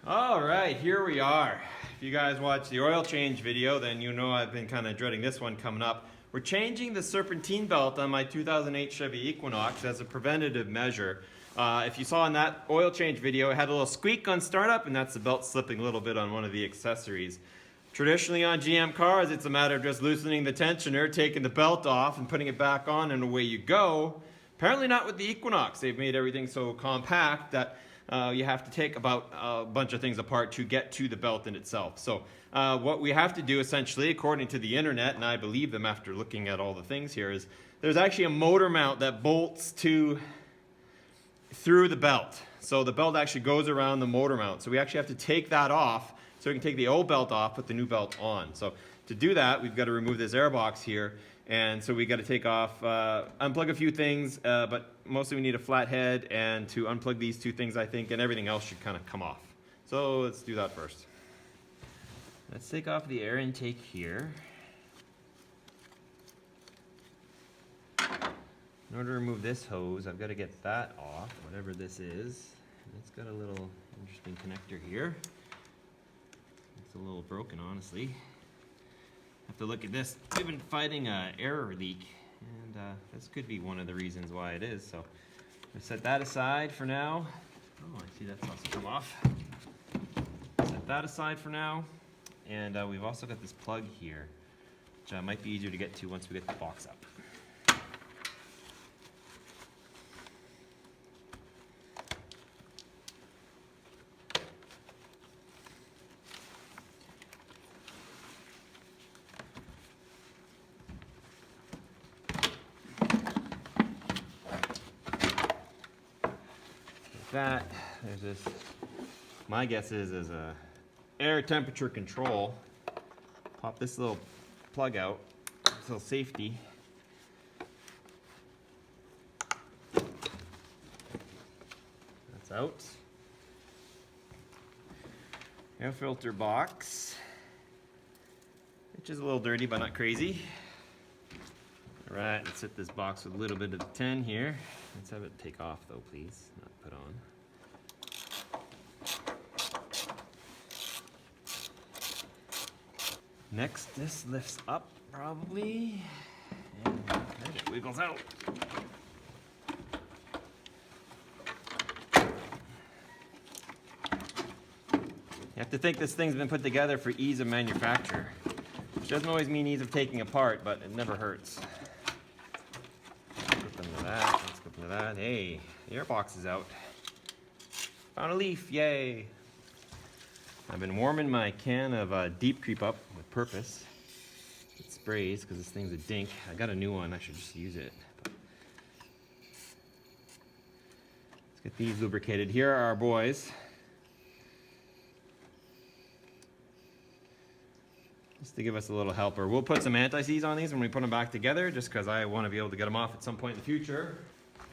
All right, here we are. If you guys watch the oil change video, then you know I've been kind of dreading this one coming up. We're changing the Serpentine belt on my 2008 Chevy Equinox as a preventative measure. If you saw in that oil change video, it had a little squeak on startup, and that's the belt slipping a little bit on one of the accessories. Traditionally on GM cars, it's a matter of just loosening the tensioner, taking the belt off, and putting it back on, and away you go. Apparently not with the Equinox. They've made everything so compact that you have to take about a bunch of things apart to get to the belt in itself. So what we have to do essentially, according to the internet, and I believe them after looking at all the things here, is there's actually a motor mount that bolts through the belt. So the belt actually goes around the motor mount. So we actually have to take that off so we can take the old belt off, put the new belt on. So to do that, we've got to remove this air box here. And so we got to take off, unplug a few things, but mostly we need a flat head and to unplug these two things, I think, and everything else should kind of come off. So let's do that first. Let's take off the air intake here. In order to remove this hose, I've got to get that off, whatever this is. It's got a little interesting connector here. It's a little broken, honestly. Have to look at this. We've been fighting an error leak, and this could be one of the reasons why it is. So I'm gonna set that aside for now. Oh, I see that's also come off. Set that aside for now, and we've also got this plug here, which might be easier to get to once we get the box up. That there's this, my guess is a air temperature control. Pop this little plug out, this little safety. That's out. Air filter box, which is a little dirty but not crazy. All right, let's set this box with a little bit of tin here. Let's have it take off though, please, not put on. Next, this lifts up probably, and then it wiggles out. You have to think this thing's been put together for ease of manufacture, which doesn't always mean ease of taking apart, but it never hurts. Let's go into that. Hey, the air box is out. Found a leaf, yay. I've been warming my can of Deep Creep Up with purpose. It sprays because this thing's a dink. I got a new one, I should just use it. Let's get these lubricated. Here are our boys. Just to give us a little helper. We'll put some anti-seize on these when we put them back together, just because I want to be able to get them off at some point in the future.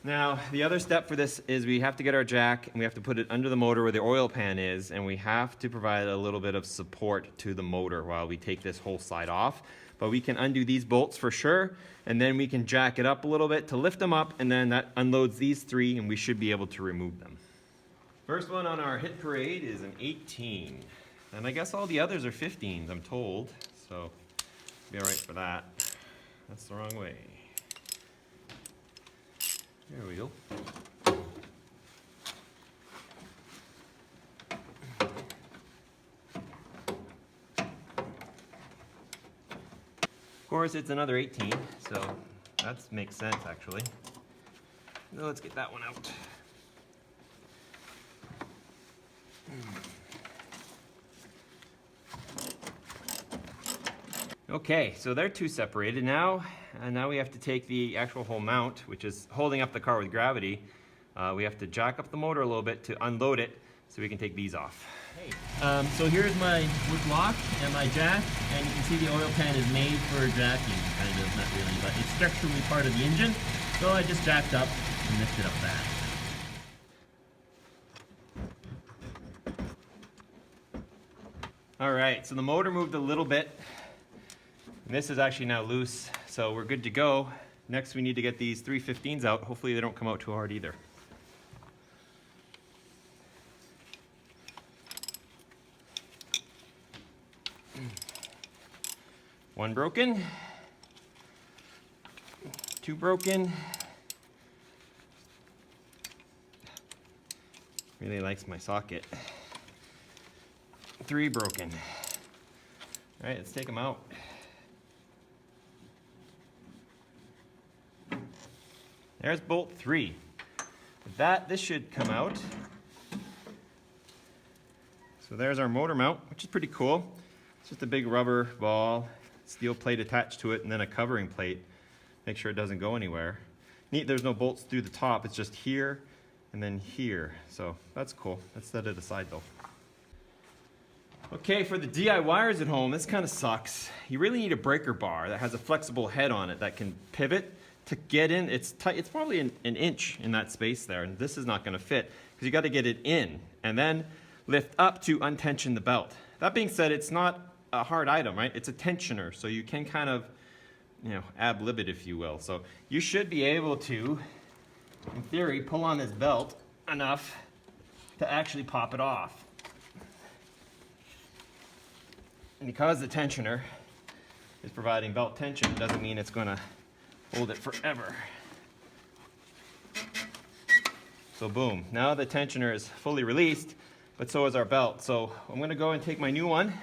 Now, the other step for this is we have to get our jack and we have to put it under the motor where the oil pan is, and we have to provide a little bit of support to the motor while we take this whole side off. But we can undo these bolts for sure, and then we can jack it up a little bit to lift them up, and then that unloads these three and we should be able to remove them. First one on our hit parade is an 18. And I guess all the others are 15s, I'm told, so be all right for that. That's the wrong way. There we go. Of course, it's another 18, so that makes sense actually. Now let's get that one out. Okay, so they're two separated now, and now we have to take the actual whole mount, which is holding up the car with gravity. We have to jack up the motor a little bit to unload it so we can take these off. Hey. So here's my wood lock and my jack, and you can see the oil pan is made for jacking, kind of, not really, but it's structurally part of the engine, so I just jacked up and lifted up that. All right, so the motor moved a little bit. And this is actually now loose, so we're good to go. Next we need to get these 315s out. Hopefully they don't come out too hard either. One broken. Two broken. Really likes my socket. Three broken. All right, let's take them out. There's bolt 3. With that, this should come out. So there's our motor mount, which is pretty cool. It's just a big rubber ball, steel plate attached to it, and then a covering plate. Make sure it doesn't go anywhere. Neat, there's no bolts through the top. It's just here and then here. So that's cool. Let's set it aside though. Okay, for the DIYers at home, this kind of sucks. You really need a breaker bar that has a flexible head on it that can pivot to get in. It's tight. It's probably an inch in that space there, and this is not going to fit because you got to get it in and then lift up to untension the belt. That being said, it's not a hard item, right? It's a tensioner, so you can kind of, ab lib it, if you will. So you should be able to, in theory, pull on this belt enough to actually pop it off. And because the tensioner is providing belt tension, doesn't mean it's going to hold it forever. So boom, now the tensioner is fully released, but so is our belt. So I'm going to go and take my new one.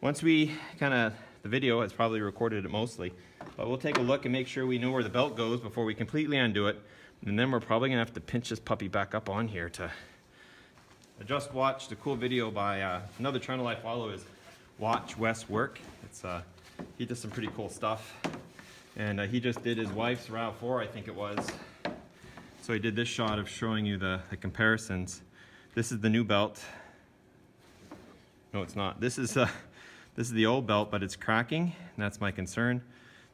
Once we the video has probably recorded it mostly, but we'll take a look and make sure we know where the belt goes before we completely undo it. And then we're probably going to have to pinch this puppy back up on here to... I just watched a cool video by another channel I follow is Watch Wes Work. He does some pretty cool stuff. And he just did his wife's RAV4, I think it was. So he did this shot of showing you the comparisons. This is the new belt. No, it's not. This is the old belt, but it's cracking, and that's my concern.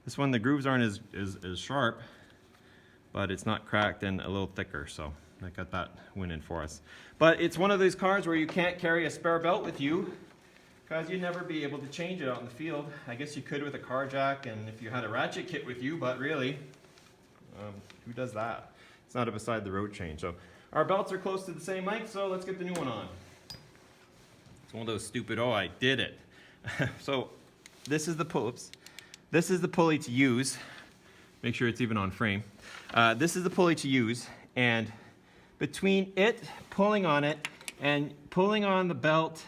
This one, the grooves aren't as sharp, but it's not cracked and a little thicker, so I got that winning for us. But it's one of those cars where you can't carry a spare belt with you because you'd never be able to change it out in the field. I guess you could with a car jack and if you had a ratchet kit with you, but really, who does that? It's not a beside the road change. So our belts are close to the same length, so let's get the new one on. It's one of those stupid, oh, I did it. So this is the pull-ups. This is the pulley to use. Make sure it's even on frame. This is the pulley to use, and between it, pulling on it, and pulling on the belt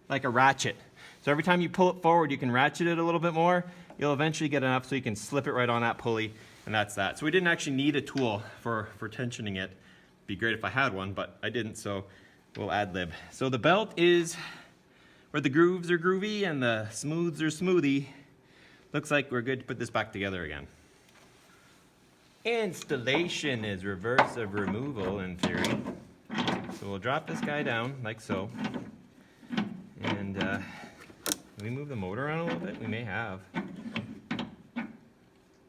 like a ratchet. So every time you pull it forward, you can ratchet it a little bit more. You'll eventually get enough so you can slip it right on that pulley, and that's that. So we didn't actually need a tool for tensioning it. Be great if I had one, but I didn't, so we'll ad lib. So the belt is where the grooves are groovy and the smooths are smoothie. Looks like we're good to put this back together again. Installation is reverse of removal in theory. So we'll drop this guy down like so. And we move the motor around a little bit? We may have. But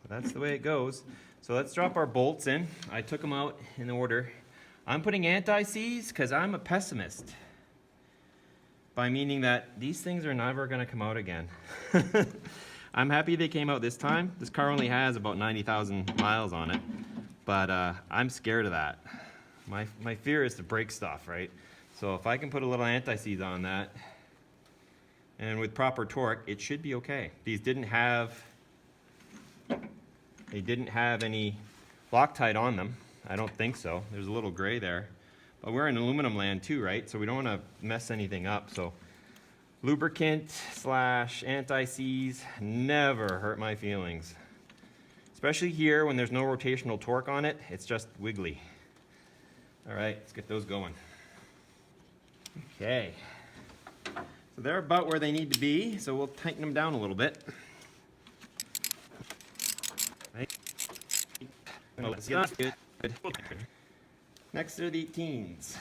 that's the way it goes. So let's drop our bolts in. I took them out in order. I'm putting anti-seize because I'm a pessimist. By meaning that these things are never going to come out again. I'm happy they came out this time. This car only has about 90,000 miles on it, but I'm scared of that. My fear is to break stuff, right? So if I can put a little anti-seize on that, and with proper torque, it should be okay. These didn't have any Loctite on them. I don't think so. There's a little gray there. But we're in aluminum land too, right? So we don't want to mess anything up. So lubricant / anti-seize never hurt my feelings. Especially here when there's no rotational torque on it, it's just wiggly. All right, let's get those going. Okay. So they're about where they need to be, so we'll tighten them down a little bit. Right. Oh, that's good. Next are the 18s.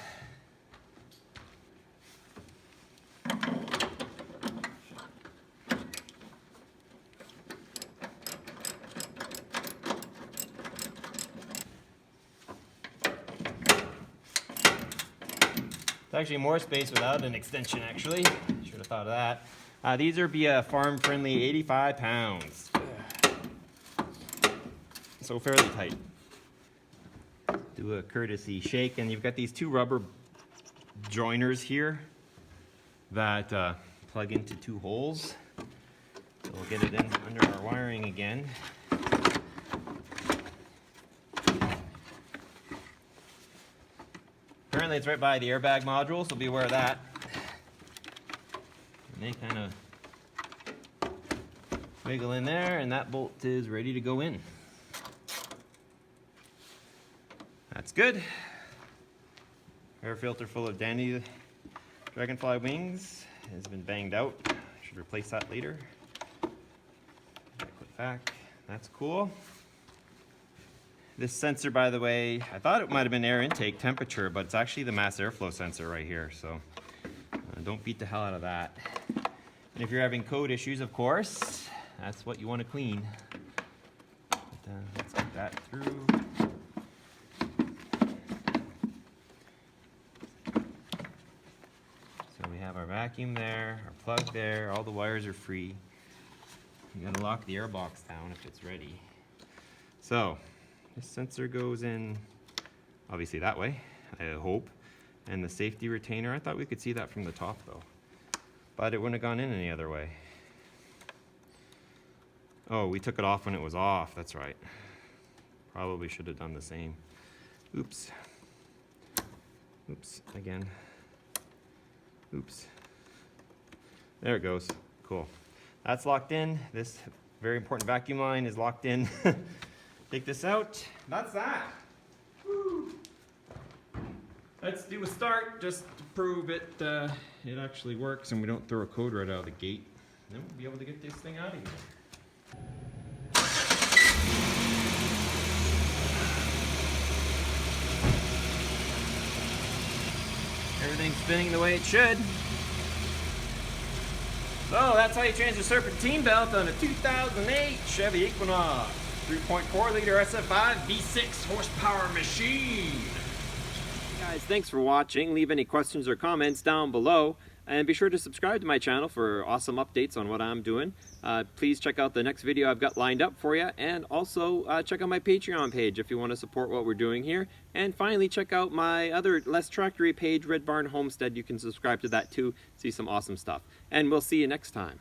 It's actually more space without an extension, actually. Should have thought of that. These are be a farm-friendly 85 pounds. So fairly tight. Do a courtesy shake, and you've got these two rubber joiners here that plug into two holes. So We'll get it in under our wiring again. Apparently it's right by the airbag module, so be aware of that. And they kind of wiggle in there, and that bolt is ready to go in. That's good. Air filter full of dandy dragonfly wings has been banged out. Should replace that later. Quick vac. That's cool. This sensor, by the way, I thought it might have been air intake temperature, but it's actually the mass airflow sensor right here, so don't beat the hell out of that. And if you're having code issues, of course, that's what you want to clean. But, let's get that through. So we have our vacuum there, our plug there, all the wires are free. You gotta lock the air box down if it's ready. So, this sensor goes in, obviously that way, I hope. And the safety retainer, I thought we could see that from the top though. But it wouldn't have gone in any other way. Oh, we took it off when it was off, that's right. Probably should have done the same. Oops. Oops, again. Oops. There it goes, cool. That's locked in. This very important vacuum line is locked in. Take this out. That's that. Woo. Let's do a start just to prove it actually works and we don't throw a code right out of the gate. Then we'll be able to get this thing out of here. Everything's spinning the way it should. So that's how you change the serpentine belt on a 2008 Chevy Equinox. 3.4 liter SF5 V6 horsepower machine. Guys, thanks for watching. Leave any questions or comments down below. And be sure to subscribe to my channel for awesome updates on what I'm doing. Please check out the next video I've got lined up for you. And also check out my Patreon page if you want to support what we're doing here. And finally, check out my other less tractory page, Red Barn Homestead. You can subscribe to that too. See some awesome stuff. And we'll see you next time.